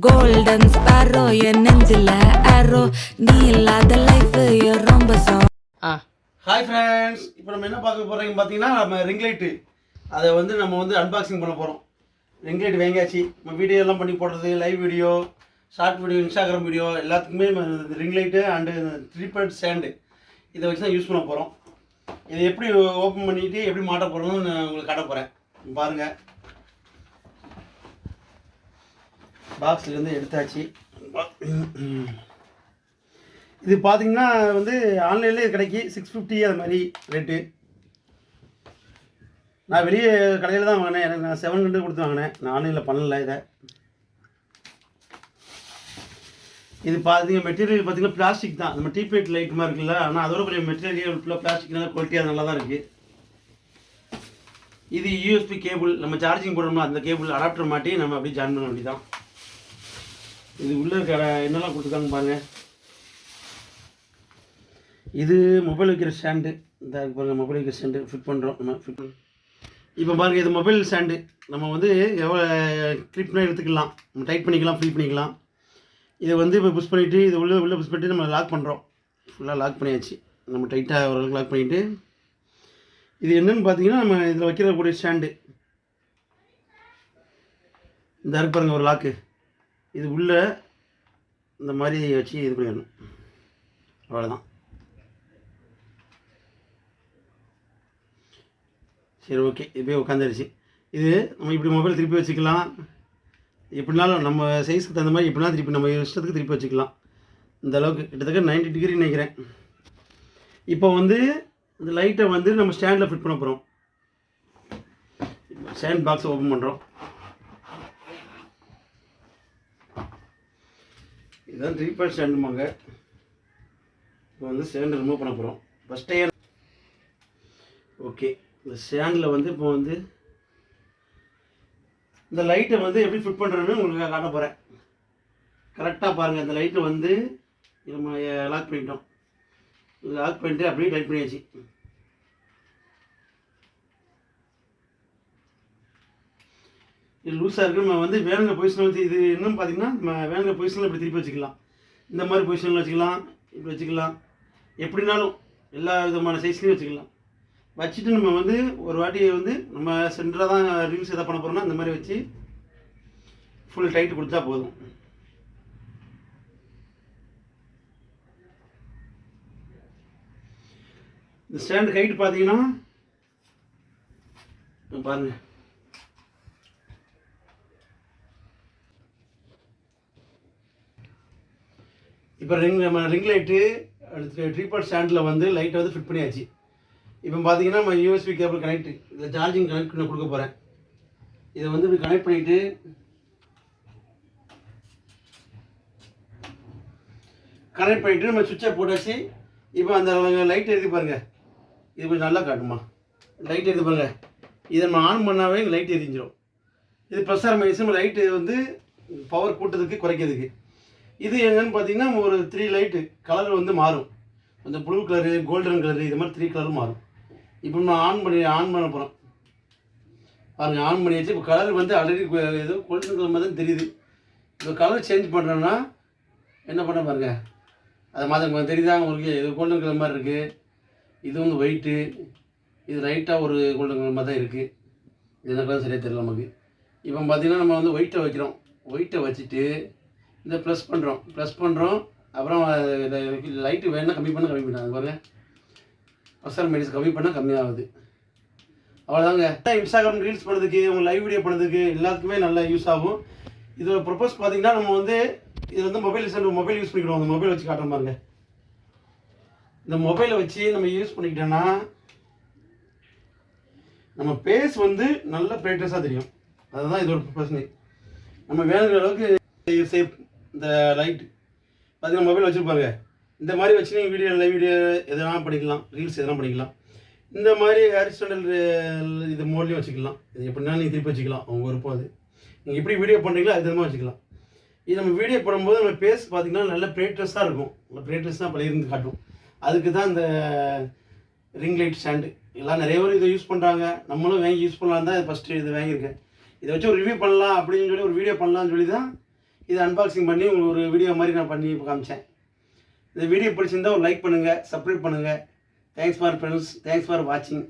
Golden sparrow என் நெஞ்சில ஆரோ நீ இல்லாத லைஃப் ரொம்ப ஹாய் ஃப்ரெண்ட்ஸ், இப்போ நம்ம என்ன பார்க்க போகிறோம் பார்த்தீங்கன்னா, நம்ம ரிங் லைட்டு அதை வந்து நம்ம வந்து அன்பாக்சிங் பண்ண போகிறோம். ரிங் லைட் வாங்கியாச்சு. நம்ம வீடியோ எல்லாம் பண்ணி போடுறது, live video, short video, Instagram video எல்லாத்துக்குமே ரிங் லைட்டு அண்டு ட்ரிபட் ஸ்டாண்டு இதை வச்சு தான் யூஸ் பண்ண போகிறோம். இதை எப்படி ஓப்பன் பண்ணிவிட்டு எப்படி மாட்ட போகிறோம்னு நான் உங்களுக்கு காட்ட போகிறேன். பாருங்கள், பாக்ஸ்லேருந்து எடுத்தாச்சு. இது பார்த்தீங்கன்னா வந்து ஆன்லைன்லேயே கிடைக்கி 650 அது மாதிரி ரேட்டு. நான் வெளியே கடையில் தான் வாங்கினேன். எனக்கு நான் 700 கொடுத்து வாங்கினேன். நான் ஆன்லைனில் பண்ணலை இதை. இது பார்த்தீங்க மெட்டீரியல் பார்த்தீங்கன்னா பிளாஸ்டிக் தான். நம்ம டீப்லைட் லைட் மாதிரி இருக்குல்ல, ஆனால் அதோட கொஞ்சம் மெட்டீரியல் ஃபுல்லாக பிளாஸ்டிக்னால குவாலிட்டியாக நல்லா தான் இருக்குது. இது யூஎஸ்பி கேபிள், நம்ம சார்ஜிங் போடணும்னா அந்த கேபிள் அடாப்டர் மாட்டி நம்ம அப்படியே ஜாயின் பண்ண வேண்டியதான். இது உள்ளே இருக்க என்னெல்லாம் கொடுத்துருக்காங்க பாருங்கள். இது மொபைல் வைக்கிற ஸ்டாண்டு. இந்த பாருங்கள், மொபைல் வைக்கிற ஸ்டாண்டு ஃபிட் பண்ணுறோம். நம்ம ஃபிட் பண்ண இப்போ பாருங்கள், இது மொபைல் ஸ்டாண்டு. நம்ம வந்து எவ்வளோ கிளிப்னா எடுத்துக்கலாம், நம்ம டைட் பண்ணிக்கலாம், ஃப்ரீ பண்ணிக்கலாம். இதை வந்து இப்போ புஷ் பண்ணிவிட்டு இது உள்ளே புஷ் பண்ணிவிட்டு நம்ம லாக் பண்ணுறோம். ஃபுல்லாக லாக் பண்ணியாச்சு. நம்ம டைட்டாக ஓரளவுக்கு லாக் பண்ணிவிட்டு, இது என்னென்னு பார்த்தீங்கன்னா நம்ம இதில் வைக்கிறக்கூடிய ஸ்டாண்டு. இந்த இருக்கு பாருங்கள் ஒரு லாக்கு. இது உள்ளே இந்த மாதிரி வச்சு இது பண்ணிடணும். அவ்வளோதான். சரி, ஓகே. இப்போயே உட்காந்துருச்சு. இது நம்ம இப்படி மொபைல் திருப்பி வச்சுக்கலாம். எப்படினாலும் நம்ம சைஸுக்கு தகுந்த மாதிரி எப்படினாலும் திருப்பி நம்ம இஷ்டத்துக்கு திருப்பி வச்சுக்கலாம். இந்த அளவுக்கு கிட்டத்தட்ட 90 டிகிரி நினைக்கிறேன். இப்போ வந்து இந்த லைட்டை வந்து நம்ம ஸ்டாண்டில் ஃபிட் பண்ண போகிறோம். ஸ்டாண்ட் பாக்ஸை ஓப்பன் பண்ணுறோம். இதுதான் ட்ரிபட் ஸ்டாண்டுமாங்க. இப்போ வந்து ஸ்டாண்டை ரிமூவ் பண்ண போகிறோம். ஃபஸ்ட்டே ஓகே. இந்த ஸ்டாண்டில் வந்து இப்போ வந்து இந்த லைட்டை வந்து எப்படி ஃபிட் பண்ணுறேன்னு உங்களுக்கு காட்ட போகிறேன். கரெக்டாக பாருங்கள். இந்த லைட்டை வந்து நம்ம லாக் பண்ணிட்டோம். லாக் பண்ணிட்டு அப்படியே டைட் பண்ணியாச்சு. இது லூஸாக இருக்குது. நம்ம வந்து வேணுங்கிற பொசிஷனில் வந்து இது என்னன்னு பார்த்தீங்கன்னா, நம்ம வேணுங்கிற பொசிஷனில் இப்படி திருப்பி வச்சுக்கலாம். இந்த மாதிரி பொசிஷனில் வச்சுக்கலாம், இப்படி வச்சுக்கலாம். எப்படினாலும் எல்லா விதமான சைஸ்லையும் வச்சுக்கலாம். வச்சுட்டு நம்ம வந்து ஒரு வாட்டி வந்து நம்ம சென்டராக தான் ரீல்ஸ் எதாவது பண்ண போகிறோம்னா இந்த மாதிரி வச்சு ஃபுல் டைட் கொடுத்தா போதும். இந்த ஸ்டாண்டு ஹைட் பார்த்தீங்கன்னா பாருங்கள், இப்போ நம்ம ரிங் லைட்டு அடுத்து ட்ரிபட் ஸ்டாண்டில் வந்து லைட்டை வந்து ஃபிட் பண்ணியாச்சு. இப்போ பார்த்தீங்கன்னா நம்ம யூஎஸ்பி கேபிள் கனெக்ட், இதில் சார்ஜிங் கனெக்ட் பண்ண கொடுக்க போகிறேன். இதை வந்து இப்படி கனெக்ட் பண்ணிவிட்டு நம்ம சுவிட்சை போட்டாச்சு. இப்போ அந்த லைட் எடுத்து பாருங்கள். இது கொஞ்சம் நல்லா காட்டுமா. லைட் எடுத்து பாருங்கள். இதை நம்ம ஆன் பண்ணாவே இங்கே லைட் எரிஞ்சிடும். இது ப்ளஸ் ஆர் மைனஸ். நம்ம லைட்டு வந்து பவர் கூட்டுறதுக்கு குறைக்கிறதுக்கு. இது என்னென்னு பார்த்தீங்கன்னா ஒரு 3 லைட்டு கலர் வந்து மாறும். அந்த ப்ளூ கலரு, கோல்டன் கலரு, இது மாதிரி 3 கலரும் மாறும். இப்போ நம்ம ஆன் பண்ண போகிறோம். பாருங்கள், ஆன் பண்ணியாச்சு. இப்போ கலர் வந்து ஆல்ரெடி ஏதோ கோல்டன் கலர் மாதிரி தான் தெரியுது. இப்போ கலர் சேஞ்ச் பண்ணுறோன்னா என்ன பண்ண பாருங்கள், அது மாதிரி தெரியுதா உங்களுக்கு? இது கோல்டன் கலர் மாதிரி இருக்குது. இது வந்து ஒயிட்டு, இது லைட்டாக ஒரு கோல்டன் கலர் மாதிரி தான் இருக்குது. இது என்ன கலர் சரியாக தெரியல நமக்கு. இப்போ பார்த்திங்கன்னா நம்ம வந்து ஒயிட்டை வைக்கிறோம். ஒயிட்டை வச்சுட்டு இந்த ப்ளஸ் பண்ணுறோம். அப்புறம் லைட்டு வேணால் கம்மி பண்ணால் அது பாருங்கள். ப்ளஸ் மைனஸ் கம்மி பண்ணால் கம்மியாகுது. அவ்வளோதாங்க. இன்ஸ்டாகிராம் ரீல்ஸ் பண்ணுறதுக்கு, உங்கள் லைவ் வீடியோ பண்ணுறதுக்கு எல்லாத்துக்குமே நல்லா யூஸ் ஆகும். இதோட ப்ரொப்போஸ் பார்த்தீங்கன்னா நம்ம வந்து இது வந்து மொபைல் யூஸ் பண்ணிக்கிடுவோம். அந்த மொபைல் வச்சு காட்டுற பாருங்க. இந்த மொபைலை வச்சு நம்ம யூஸ் பண்ணிக்கிட்டோன்னா நம்ம பேஸ் வந்து நல்ல பிரைட்னஸாக தெரியும். அதுதான் இதோட ப்ரொப்போஸ்னே. நம்ம வேணுங்கிற அளவுக்கு சேஃப். இந்த லைட் பார்த்தீங்கன்னா மொபைல் வச்சுருப்பாங்க. இந்த மாதிரி வச்சு நீங்கள் லைவ் வீடியோ எதனா பண்ணிக்கலாம், ரீல்ஸ் எதனா பண்ணிக்கலாம். இந்த மாதிரி ஹாரிசான்டல் இது மோட்லேயும் வச்சுக்கலாம். இது எப்படின்னா நீங்கள் திருப்பி வச்சுக்கலாம், அவங்க விருப்பம். அது நீங்கள் எப்படி வீடியோ பண்ணுறீங்களோ அது விதமாக வச்சுக்கலாம். இது நம்ம வீடியோ பண்ணும்போது நம்ம பேஸ் பார்த்திங்கன்னா நல்ல பிரைட்னஸாக இருக்கும். நல்ல பிரைட்னஸ் தான் பழைய இருந்து காட்டும். அதுக்கு தான் இந்த ரிங் லைட் ஸ்டாண்டு எல்லாம் நிறைய பேர் இதை யூஸ் பண்ணுறாங்க. நம்மளும் வாங்கி யூஸ் பண்ணலாம் தான் ஃபஸ்ட்டு இது வாங்கியிருக்கேன். இதை வச்சு ஒரு ரிவ்யூ பண்ணலாம் அப்படின்னு சொல்லி ஒரு வீடியோ பண்ணலான்னு சொல்லி தான் இதை அன்பாக்சிங் பண்ணி உங்களுக்கு ஒரு வீடியோ மாதிரி நான் பண்ணி காமிச்சேன். இந்த வீடியோ பிடிச்சிருந்தால் ஒரு லைக் பண்ணுங்கள், சப்ஸ்கிரைப் பண்ணுங்கள். Thanks for friends, thanks for வாட்சிங்.